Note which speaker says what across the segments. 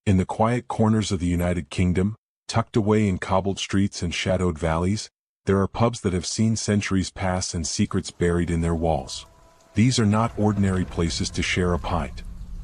Speaker 1: In the quiet corners of the United Kingdom, tucked away in cobbled streets and shadowed valleys, there are pubs that have seen centuries pass and secrets buried in their walls. These are not ordinary places to share a pint.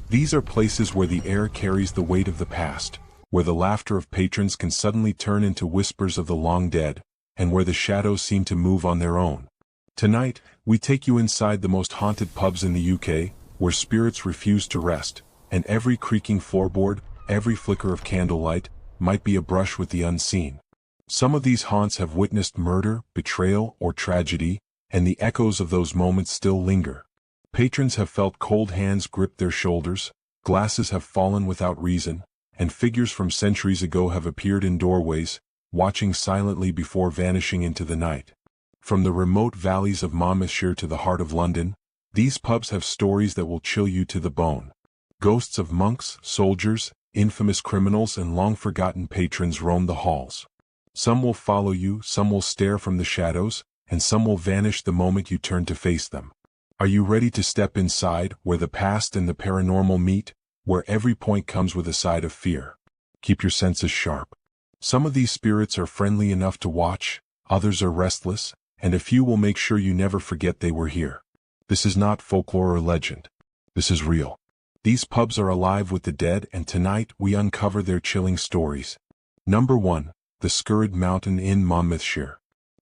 Speaker 1: These are places where the air carries the weight of the past, where the laughter of patrons can suddenly turn into whispers of the long dead, and where the shadows seem to move on their own. Tonight, we take you inside the most haunted pubs in the UK, where spirits refuse to rest, and every creaking floorboard, every flicker of candlelight, might be a brush with the unseen. Some of these haunts have witnessed murder, betrayal, or tragedy, and the echoes of those moments still linger. Patrons have felt cold hands grip their shoulders, glasses have fallen without reason, and figures from centuries ago have appeared in doorways, watching silently before vanishing into the night. From the remote valleys of Monmouthshire to the heart of London, these pubs have stories that will chill you to the bone. Ghosts of monks, soldiers, infamous criminals, and long-forgotten patrons roam the halls. Some will follow you, some will stare from the shadows, and some will vanish the moment you turn to face them. Are you ready to step inside, where the past and the paranormal meet, where every point comes with a side of fear? Keep your senses sharp. Some of these spirits are friendly enough to watch, others are restless, and a few will make sure you never forget they were here. This is not folklore or legend. This is real. These pubs are alive with the dead, and tonight we uncover their chilling stories. Number 1. The Skirrid Mountain Inn, Monmouthshire.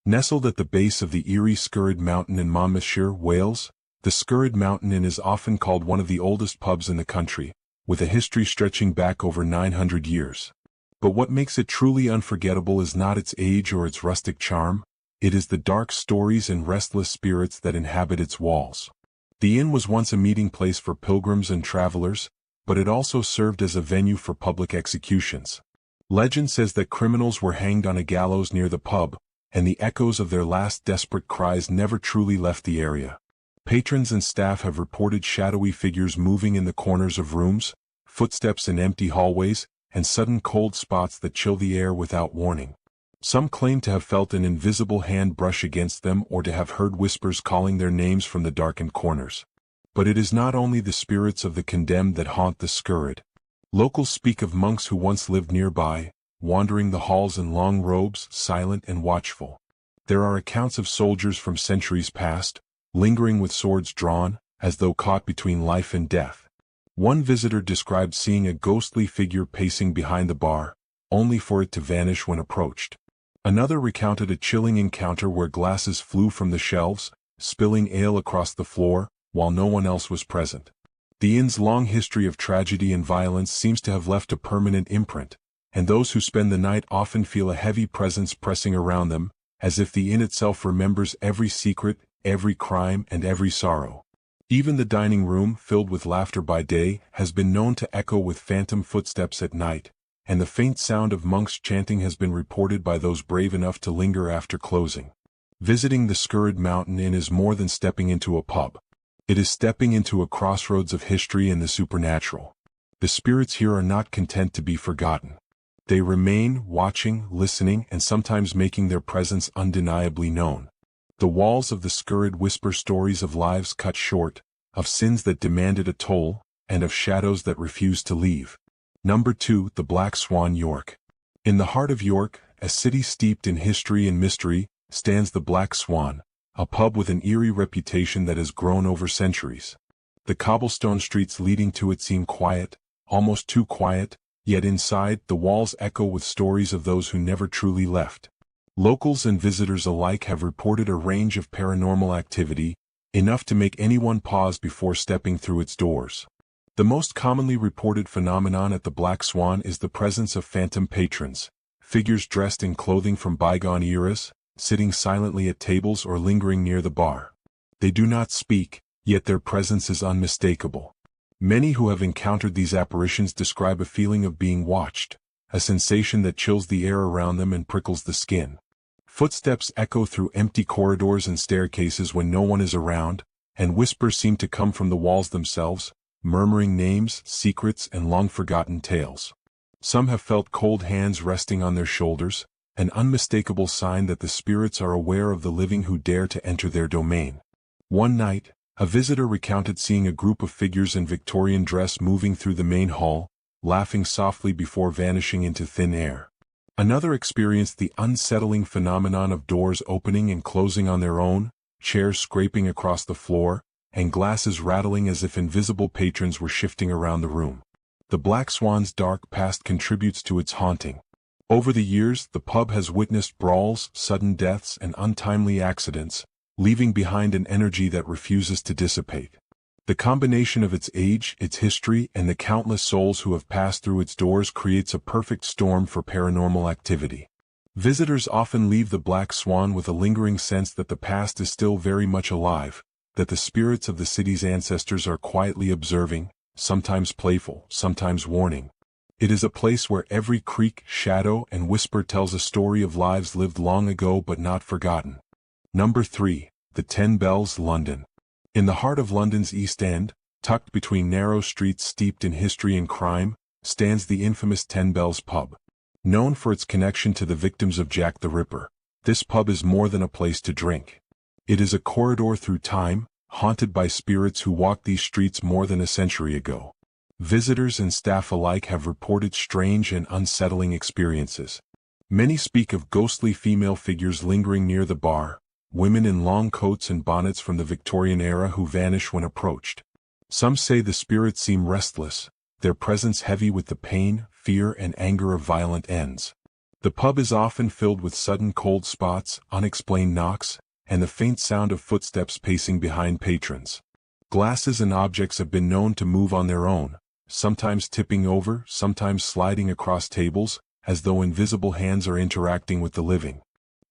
Speaker 1: Nestled at the base of the eerie Skirrid Mountain in Monmouthshire, Wales, the Skirrid Mountain Inn is often called one of the oldest pubs in the country, with a history stretching back over 900 years. But what makes it truly unforgettable is not its age or its rustic charm, it is the dark stories and restless spirits that inhabit its walls. The inn was once a meeting place for pilgrims and travelers, but it also served as a venue for public executions. Legend says that criminals were hanged on a gallows near the pub, and the echoes of their last desperate cries never truly left the area. Patrons and staff have reported shadowy figures moving in the corners of rooms, footsteps in empty hallways, and sudden cold spots that chill the air without warning. Some claim to have felt an invisible hand brush against them or to have heard whispers calling their names from the darkened corners. But it is not only the spirits of the condemned that haunt the Skirrid. Locals speak of monks who once lived nearby, wandering the halls in long robes, silent and watchful. There are accounts of soldiers from centuries past, lingering with swords drawn, as though caught between life and death. One visitor described seeing a ghostly figure pacing behind the bar, only for it to vanish when approached. Another recounted a chilling encounter where glasses flew from the shelves, spilling ale across the floor, while no one else was present. The inn's long history of tragedy and violence seems to have left a permanent imprint, and those who spend the night often feel a heavy presence pressing around them, as if the inn itself remembers every secret, every crime, and every sorrow. Even the dining room, filled with laughter by day, has been known to echo with phantom footsteps at night, and the faint sound of monks chanting has been reported by those brave enough to linger after closing. Visiting the Skirrid Mountain Inn is more than stepping into a pub. It is stepping into a crossroads of history and the supernatural. The spirits here are not content to be forgotten. They remain, watching, listening, and sometimes making their presence undeniably known. The walls of the Skirrid whisper stories of lives cut short, of sins that demanded a toll, and of shadows that refused to leave. Number 2. The Black Swan, York. In the heart of York, a city steeped in history and mystery, stands the Black Swan, a pub with an eerie reputation that has grown over centuries. The cobblestone streets leading to it seem quiet, almost too quiet, yet inside, the walls echo with stories of those who never truly left. Locals and visitors alike have reported a range of paranormal activity, enough to make anyone pause before stepping through its doors. The most commonly reported phenomenon at the Black Swan is the presence of phantom patrons, figures dressed in clothing from bygone eras, sitting silently at tables or lingering near the bar. They do not speak, yet their presence is unmistakable. Many who have encountered these apparitions describe a feeling of being watched, a sensation that chills the air around them and prickles the skin. Footsteps echo through empty corridors and staircases when no one is around, and whispers seem to come from the walls themselves, murmuring names, secrets, and long-forgotten tales. Some have felt cold hands resting on their shoulders, an unmistakable sign that the spirits are aware of the living who dare to enter their domain. One night, a visitor recounted seeing a group of figures in Victorian dress moving through the main hall, laughing softly before vanishing into thin air. Another experienced the unsettling phenomenon of doors opening and closing on their own, chairs scraping across the floor, and glasses rattling as if invisible patrons were shifting around the room. The Black Swan's dark past contributes to its haunting. Over the years, the pub has witnessed brawls, sudden deaths, and untimely accidents, leaving behind an energy that refuses to dissipate. The combination of its age, its history, and the countless souls who have passed through its doors creates a perfect storm for paranormal activity. Visitors often leave the Black Swan with a lingering sense that the past is still very much alive, that the spirits of the city's ancestors are quietly observing, sometimes playful, sometimes warning. It is a place where every creak, shadow, and whisper tells a story of lives lived long ago but not forgotten. Number 3. The 10 Bells, London. In the heart of London's East End, tucked between narrow streets steeped in history and crime, stands the infamous 10 Bells pub. Known for its connection to the victims of Jack the Ripper, this pub is more than a place to drink. It is a corridor through time, haunted by spirits who walked these streets more than a century ago. Visitors and staff alike have reported strange and unsettling experiences. Many speak of ghostly female figures lingering near the bar, women in long coats and bonnets from the Victorian era who vanish when approached. Some say the spirits seem restless, their presence heavy with the pain, fear, and anger of violent ends. The pub is often filled with sudden cold spots, unexplained knocks, and the faint sound of footsteps pacing behind patrons. Glasses and objects have been known to move on their own, sometimes tipping over, sometimes sliding across tables, as though invisible hands are interacting with the living.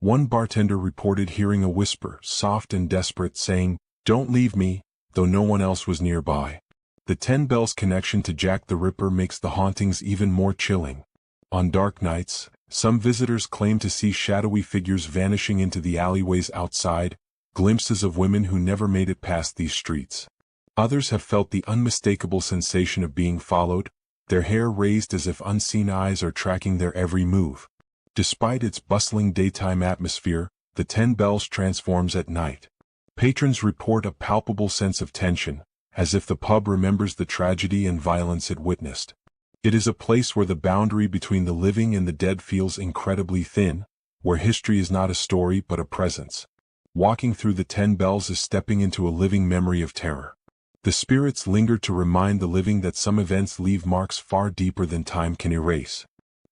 Speaker 1: One bartender reported hearing a whisper, soft and desperate, saying, "Don't leave me," though no one else was nearby. The 10 Bells connection to Jack the Ripper makes the hauntings even more chilling. On dark nights, some visitors claim to see shadowy figures vanishing into the alleyways outside, glimpses of women who never made it past these streets. Others have felt the unmistakable sensation of being followed, their hair raised as if unseen eyes are tracking their every move. Despite its bustling daytime atmosphere, the 10 Bells transforms at night. Patrons report a palpable sense of tension, as if the pub remembers the tragedy and violence it witnessed. It is a place where the boundary between the living and the dead feels incredibly thin, where history is not a story but a presence. Walking through the 10 Bells is stepping into a living memory of terror. The spirits linger to remind the living that some events leave marks far deeper than time can erase.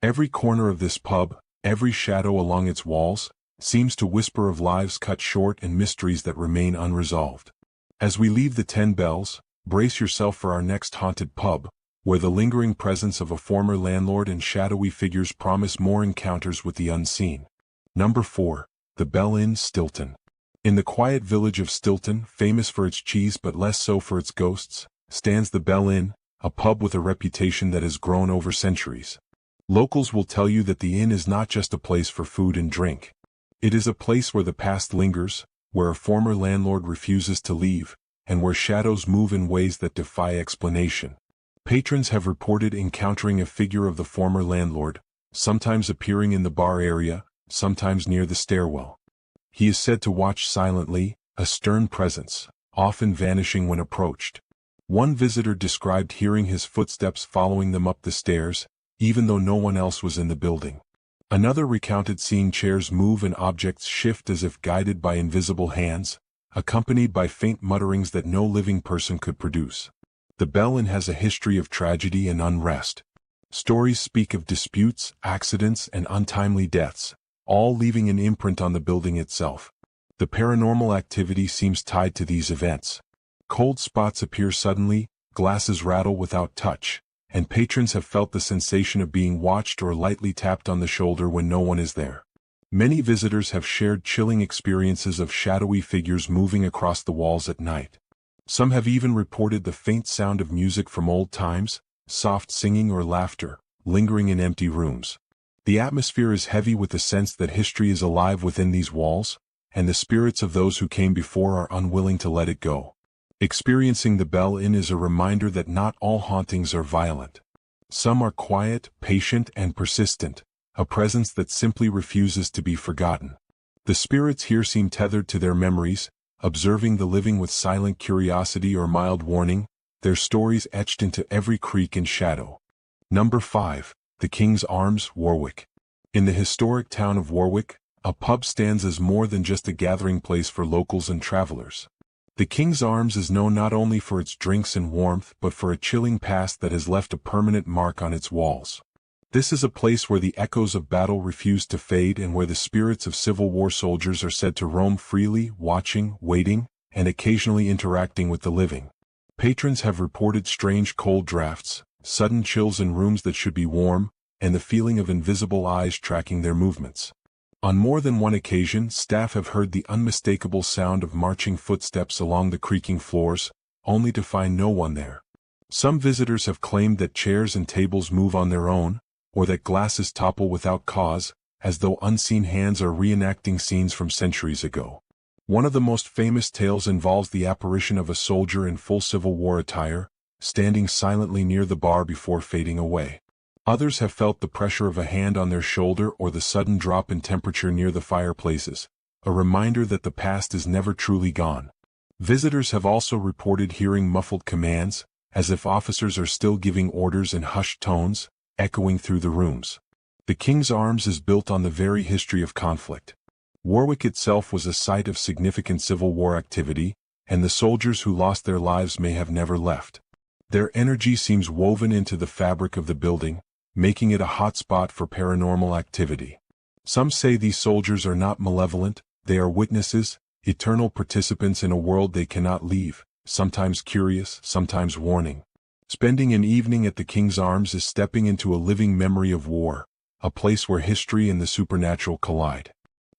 Speaker 1: Every corner of this pub, every shadow along its walls, seems to whisper of lives cut short and mysteries that remain unresolved. As we leave the 10 Bells, brace yourself for our next haunted pub, where the lingering presence of a former landlord and shadowy figures promise more encounters with the unseen. Number 4. The Bell Inn, Stilton. In the quiet village of Stilton, famous for its cheese but less so for its ghosts, stands the Bell Inn, a pub with a reputation that has grown over centuries. Locals will tell you that the inn is not just a place for food and drink. It is a place where the past lingers, where a former landlord refuses to leave, and where shadows move in ways that defy explanation. Patrons have reported encountering a figure of the former landlord, sometimes appearing in the bar area, sometimes near the stairwell. He is said to watch silently, a stern presence, often vanishing when approached. One visitor described hearing his footsteps following them up the stairs, even though no one else was in the building. Another recounted seeing chairs move and objects shift as if guided by invisible hands, accompanied by faint mutterings that no living person could produce. The Bell Inn has a history of tragedy and unrest. Stories speak of disputes, accidents, and untimely deaths, all leaving an imprint on the building itself. The paranormal activity seems tied to these events. Cold spots appear suddenly, glasses rattle without touch, and patrons have felt the sensation of being watched or lightly tapped on the shoulder when no one is there. Many visitors have shared chilling experiences of shadowy figures moving across the walls at night. Some have even reported the faint sound of music from old times, soft singing or laughter, lingering in empty rooms. The atmosphere is heavy with the sense that history is alive within these walls, and the spirits of those who came before are unwilling to let it go. Experiencing the Bell Inn is a reminder that not all hauntings are violent. Some are quiet, patient, and persistent, a presence that simply refuses to be forgotten. The spirits here seem tethered to their memories, observing the living with silent curiosity or mild warning, their stories etched into every creak and shadow. Number 5. The King's Arms, Warwick. In the historic town of Warwick, a pub stands as more than just a gathering place for locals and travelers. The King's Arms is known not only for its drinks and warmth but for a chilling past that has left a permanent mark on its walls. This is a place where the echoes of battle refuse to fade and where the spirits of Civil War soldiers are said to roam freely, watching, waiting, and occasionally interacting with the living. Patrons have reported strange cold drafts, sudden chills in rooms that should be warm, and the feeling of invisible eyes tracking their movements. On more than one occasion, staff have heard the unmistakable sound of marching footsteps along the creaking floors, only to find no one there. Some visitors have claimed that chairs and tables move on their own, or that glasses topple without cause, as though unseen hands are reenacting scenes from centuries ago. One of the most famous tales involves the apparition of a soldier in full Civil War attire, standing silently near the bar before fading away. Others have felt the pressure of a hand on their shoulder or the sudden drop in temperature near the fireplaces, a reminder that the past is never truly gone. Visitors have also reported hearing muffled commands, as if officers are still giving orders in hushed tones, echoing through the rooms. The King's Arms is built on the very history of conflict. Warwick itself was a site of significant Civil War activity, and the soldiers who lost their lives may have never left. Their energy seems woven into the fabric of the building, making it a hot spot for paranormal activity. Some say these soldiers are not malevolent, they are witnesses, eternal participants in a world they cannot leave, sometimes curious, sometimes warning. Spending an evening at the King's Arms is stepping into a living memory of war, a place where history and the supernatural collide.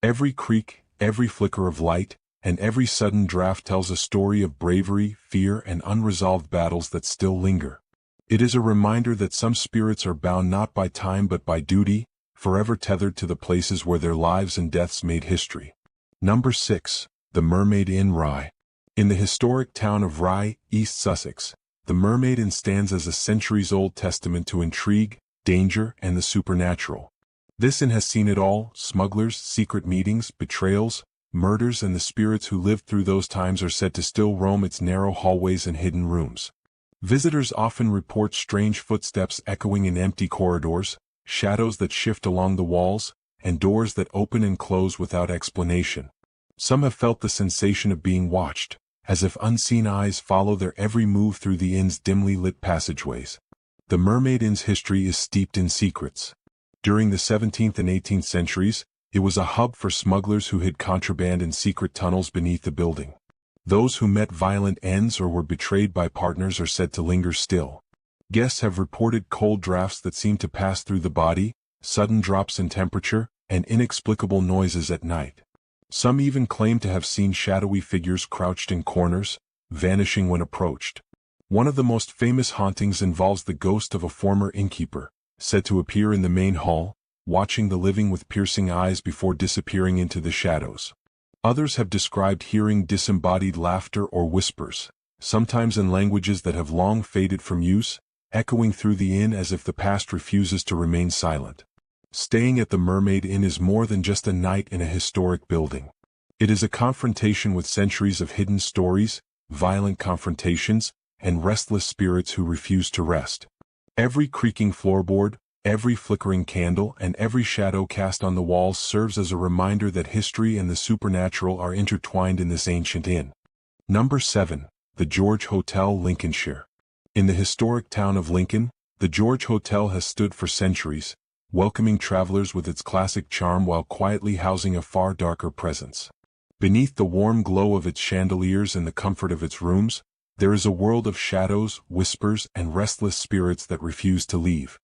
Speaker 1: Every creak, every flicker of light, and every sudden draft tells a story of bravery, fear, and unresolved battles that still linger. It is a reminder that some spirits are bound not by time but by duty, forever tethered to the places where their lives and deaths made history. Number 6. The Mermaid Inn, Rye. In the historic town of Rye, East Sussex, the Mermaid Inn stands as a centuries-old testament to intrigue, danger, and the supernatural. This inn has seen it all: smugglers, secret meetings, betrayals, murders, and the spirits who lived through those times are said to still roam its narrow hallways and hidden rooms. Visitors often report strange footsteps echoing in empty corridors, shadows that shift along the walls, and doors that open and close without explanation. Some have felt the sensation of being watched, as if unseen eyes follow their every move through the inn's dimly lit passageways. The Mermaid Inn's history is steeped in secrets. During the 17th and 18th centuries, it was a hub for smugglers who hid contraband in secret tunnels beneath the building. Those who met violent ends or were betrayed by partners are said to linger still. Guests have reported cold drafts that seem to pass through the body, sudden drops in temperature, and inexplicable noises at night. Some even claim to have seen shadowy figures crouched in corners, vanishing when approached. One of the most famous hauntings involves the ghost of a former innkeeper, said to appear in the main hall, watching the living with piercing eyes before disappearing into the shadows. Others have described hearing disembodied laughter or whispers, sometimes in languages that have long faded from use, echoing through the inn as if the past refuses to remain silent. Staying at the Mermaid Inn is more than just a night in a historic building. It is a confrontation with centuries of hidden stories, violent confrontations, and restless spirits who refuse to rest. Every creaking floorboard, every flickering candle, and every shadow cast on the walls serves as a reminder that history and the supernatural are intertwined in this ancient inn. Number 7. The George Hotel, Lincolnshire. In the historic town of Lincoln, the George Hotel has stood for centuries, welcoming travelers with its classic charm while quietly housing a far darker presence. Beneath the warm glow of its chandeliers and the comfort of its rooms, there is a world of shadows, whispers, and restless spirits that refuse to leave.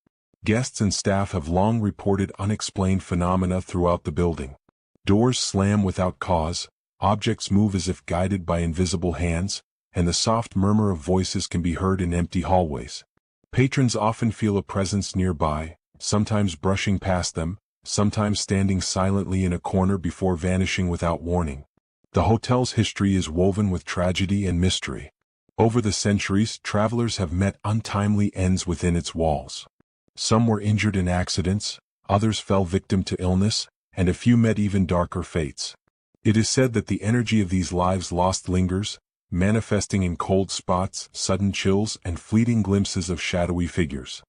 Speaker 1: Guests and staff have long reported unexplained phenomena throughout the building. Doors slam without cause, objects move as if guided by invisible hands, and the soft murmur of voices can be heard in empty hallways. Patrons often feel a presence nearby, sometimes brushing past them, sometimes standing silently in a corner before vanishing without warning. The hotel's history is woven with tragedy and mystery. Over the centuries, travelers have met untimely ends within its walls. Some were injured in accidents, others fell victim to illness, and a few met even darker fates. It is said that the energy of these lives lost lingers, manifesting in cold spots, sudden chills, and fleeting glimpses of shadowy figures.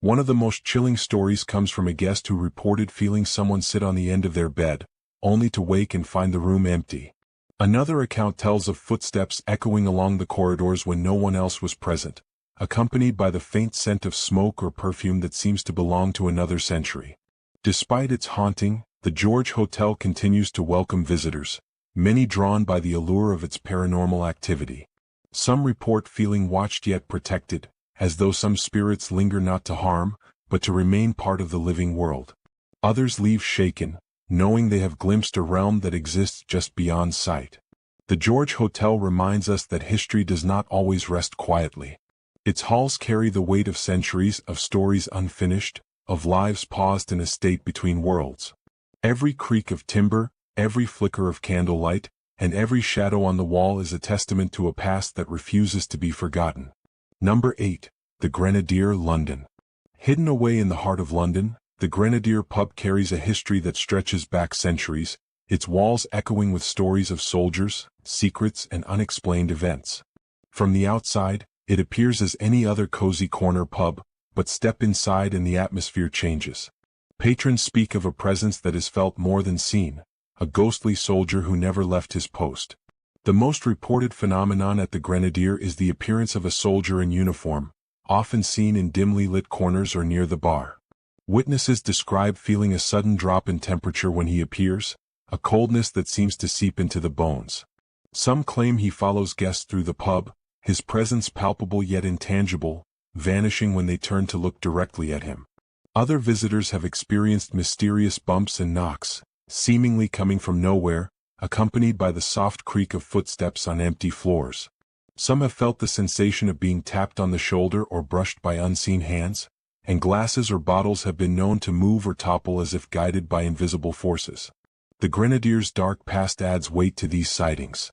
Speaker 1: One of the most chilling stories comes from a guest who reported feeling someone sit on the end of their bed, only to wake and find the room empty. Another account tells of footsteps echoing along the corridors when no one else was present, accompanied by the faint scent of smoke or perfume that seems to belong to another century. Despite its haunting, the George Hotel continues to welcome visitors, many drawn by the allure of its paranormal activity. Some report feeling watched yet protected, as though some spirits linger not to harm, but to remain part of the living world. Others leave shaken, knowing they have glimpsed a realm that exists just beyond sight. The George Hotel reminds us that history does not always rest quietly. Its halls carry the weight of centuries of stories unfinished, of lives paused in a state between worlds. Every creak of timber, every flicker of candlelight, and every shadow on the wall is a testament to a past that refuses to be forgotten. Number 8. The Grenadier, London. Hidden away in the heart of London, the Grenadier pub carries a history that stretches back centuries, its walls echoing with stories of soldiers, secrets, and unexplained events. From the outside, it appears as any other cozy corner pub, but step inside and the atmosphere changes. Patrons speak of a presence that is felt more than seen, a ghostly soldier who never left his post. The most reported phenomenon at the Grenadier is the appearance of a soldier in uniform, often seen in dimly lit corners or near the bar. Witnesses describe feeling a sudden drop in temperature when he appears, a coldness that seems to seep into the bones. Some claim he follows guests through the pub, his presence palpable yet intangible, vanishing when they turn to look directly at him. Other visitors have experienced mysterious bumps and knocks, seemingly coming from nowhere, accompanied by the soft creak of footsteps on empty floors. Some have felt the sensation of being tapped on the shoulder or brushed by unseen hands, and glasses or bottles have been known to move or topple as if guided by invisible forces. The Grenadier's dark past adds weight to these sightings.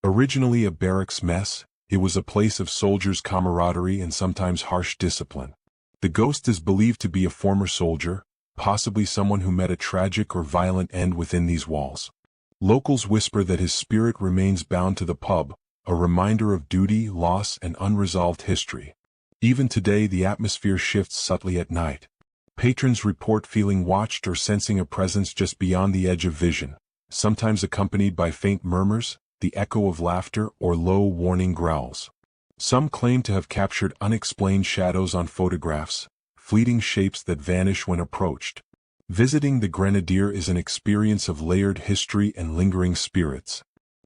Speaker 1: Originally a barracks mess, it was a place of soldiers' camaraderie and sometimes harsh discipline. The ghost is believed to be a former soldier, possibly someone who met a tragic or violent end within these walls. Locals whisper that his spirit remains bound to the pub, a reminder of duty, loss, and unresolved history. Even today the atmosphere shifts subtly at night. Patrons report feeling watched or sensing a presence just beyond the edge of vision, sometimes accompanied by faint murmurs, the echo of laughter, or low warning growls. Some claim to have captured unexplained shadows on photographs, fleeting shapes that vanish when approached. Visiting the Grenadier is an experience of layered history and lingering spirits.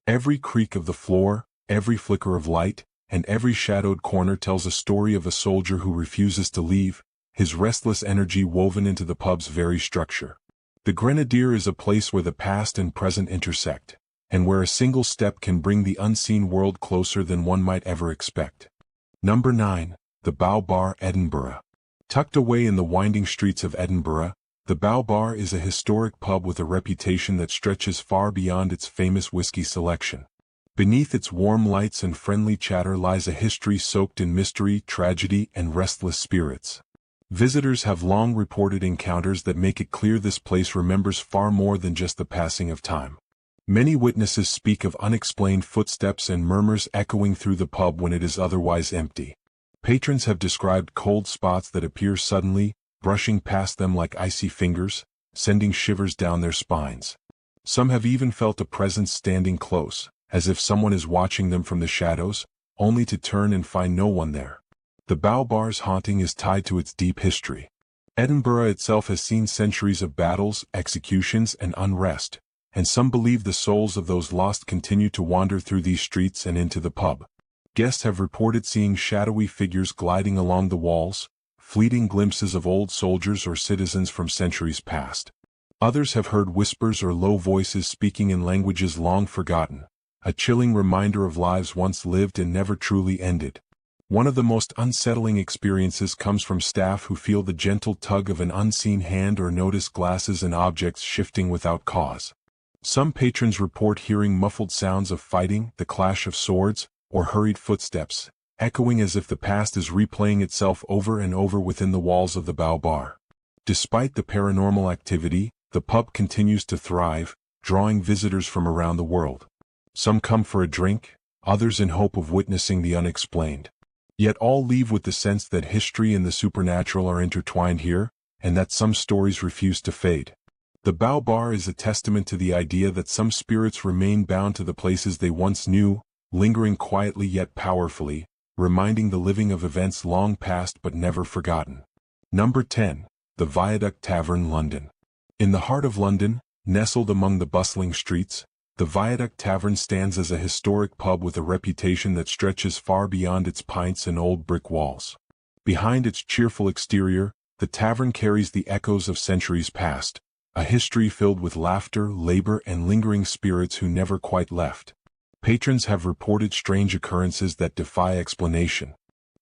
Speaker 1: Every creak of the floor, every flicker of light, and every shadowed corner tells a story of a soldier who refuses to leave, his restless energy woven into the pub's very structure. The Grenadier is a place where the past and present intersect, and where a single step can bring the unseen world closer than one might ever expect. Number 9. The Bow Bar, Edinburgh. Tucked away in the winding streets of Edinburgh, the Bow Bar is a historic pub with a reputation that stretches far beyond its famous whiskey selection. Beneath its warm lights and friendly chatter lies a history soaked in mystery, tragedy, and restless spirits. Visitors have long reported encounters that make it clear this place remembers far more than just the passing of time. Many witnesses speak of unexplained footsteps and murmurs echoing through the pub when it is otherwise empty. Patrons have described cold spots that appear suddenly, brushing past them like icy fingers, sending shivers down their spines. Some have even felt a presence standing close, as if someone is watching them from the shadows, only to turn and find no one there. The Bow Bar's haunting is tied to its deep history. Edinburgh itself has seen centuries of battles, executions, and unrest, and some believe the souls of those lost continue to wander through these streets and into the pub. Guests have reported seeing shadowy figures gliding along the walls, fleeting glimpses of old soldiers or citizens from centuries past. Others have heard whispers or low voices speaking in languages long forgotten, a chilling reminder of lives once lived and never truly ended. One of the most unsettling experiences comes from staff who feel the gentle tug of an unseen hand or notice glasses and objects shifting without cause. Some patrons report hearing muffled sounds of fighting, the clash of swords, or hurried footsteps, echoing as if the past is replaying itself over and over within the walls of the Bow Bar. Despite the paranormal activity, the pub continues to thrive, drawing visitors from around the world. Some come for a drink, others in hope of witnessing the unexplained. Yet all leave with the sense that history and the supernatural are intertwined here, and that some stories refuse to fade. The Bow Bar is a testament to the idea that some spirits remain bound to the places they once knew, lingering quietly yet powerfully, reminding the living of events long past but never forgotten. Number 10. The Viaduct Tavern, London. In the heart of London, nestled among the bustling streets, the Viaduct Tavern stands as a historic pub with a reputation that stretches far beyond its pints and old brick walls. Behind its cheerful exterior, the tavern carries the echoes of centuries past, a history filled with laughter, labor, and lingering spirits who never quite left. Patrons have reported strange occurrences that defy explanation.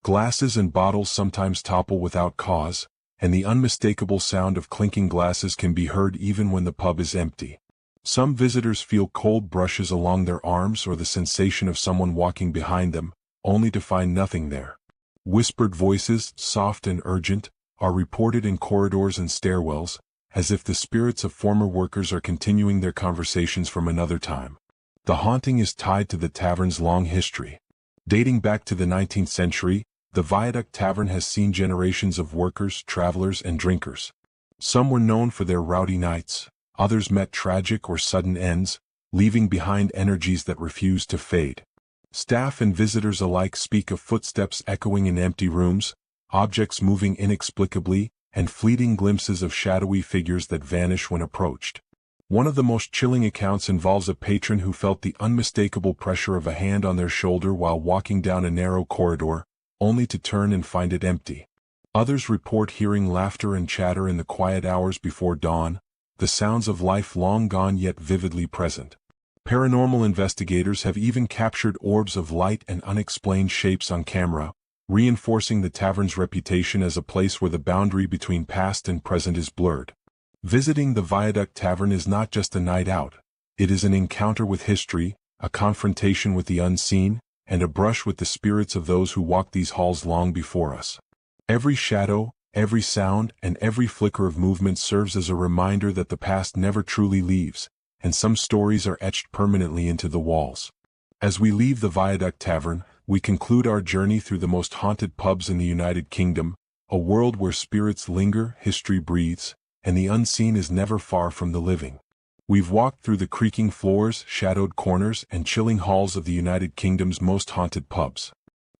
Speaker 1: Glasses and bottles sometimes topple without cause, and the unmistakable sound of clinking glasses can be heard even when the pub is empty. Some visitors feel cold brushes along their arms or the sensation of someone walking behind them, only to find nothing there. Whispered voices, soft and urgent, are reported in corridors and stairwells, as if the spirits of former workers are continuing their conversations from another time. The haunting is tied to the tavern's long history. Dating back to the 19th century, the Viaduct Tavern has seen generations of workers, travelers, and drinkers. Some were known for their rowdy nights, others met tragic or sudden ends, leaving behind energies that refuse to fade. Staff and visitors alike speak of footsteps echoing in empty rooms, objects moving inexplicably, and fleeting glimpses of shadowy figures that vanish when approached. One of the most chilling accounts involves a patron who felt the unmistakable pressure of a hand on their shoulder while walking down a narrow corridor, only to turn and find it empty. Others report hearing laughter and chatter in the quiet hours before dawn, the sounds of life long gone yet vividly present. Paranormal investigators have even captured orbs of light and unexplained shapes on camera, reinforcing the tavern's reputation as a place where the boundary between past and present is blurred. Visiting the Viaduct Tavern is not just a night out, it is an encounter with history, a confrontation with the unseen, and a brush with the spirits of those who walked these halls long before us. Every shadow, every sound, and every flicker of movement serves as a reminder that the past never truly leaves, and some stories are etched permanently into the walls. As we leave the Viaduct Tavern, we conclude our journey through the most haunted pubs in the United Kingdom, a world where spirits linger, history breathes, and the unseen is never far from the living. We've walked through the creaking floors, shadowed corners, and chilling halls of the United Kingdom's most haunted pubs.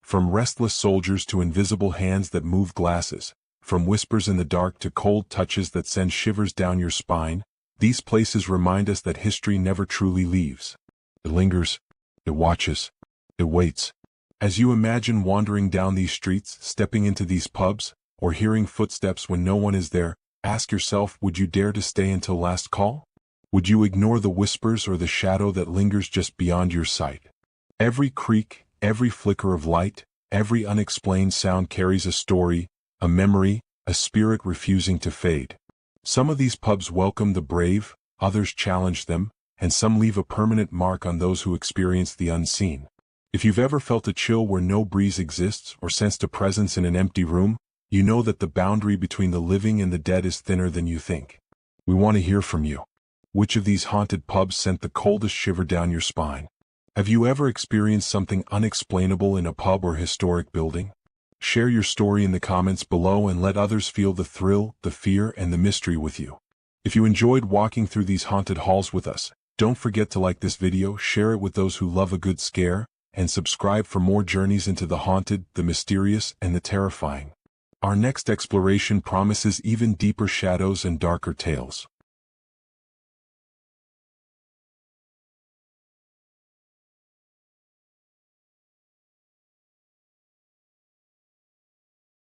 Speaker 1: From restless soldiers to invisible hands that move glasses, from whispers in the dark to cold touches that send shivers down your spine, these places remind us that history never truly leaves. It lingers, it watches, it waits. As you imagine wandering down these streets, stepping into these pubs, or hearing footsteps when no one is there, ask yourself, would you dare to stay until last call? Would you ignore the whispers or the shadow that lingers just beyond your sight? Every creak, every flicker of light, every unexplained sound carries a story, a memory, a spirit refusing to fade. Some of these pubs welcome the brave, others challenge them, and some leave a permanent mark on those who experience the unseen. If you've ever felt a chill where no breeze exists or sensed a presence in an empty room, you know that the boundary between the living and the dead is thinner than you think. We want to hear from you. Which of these haunted pubs sent the coldest shiver down your spine? Have you ever experienced something unexplainable in a pub or historic building? Share your story in the comments below and let others feel the thrill, the fear, and the mystery with you. If you enjoyed walking through these haunted halls with us, don't forget to like this video, share it with those who love a good scare, and subscribe for more journeys into the haunted, the mysterious, and the terrifying. Our next exploration promises even deeper shadows and darker tales.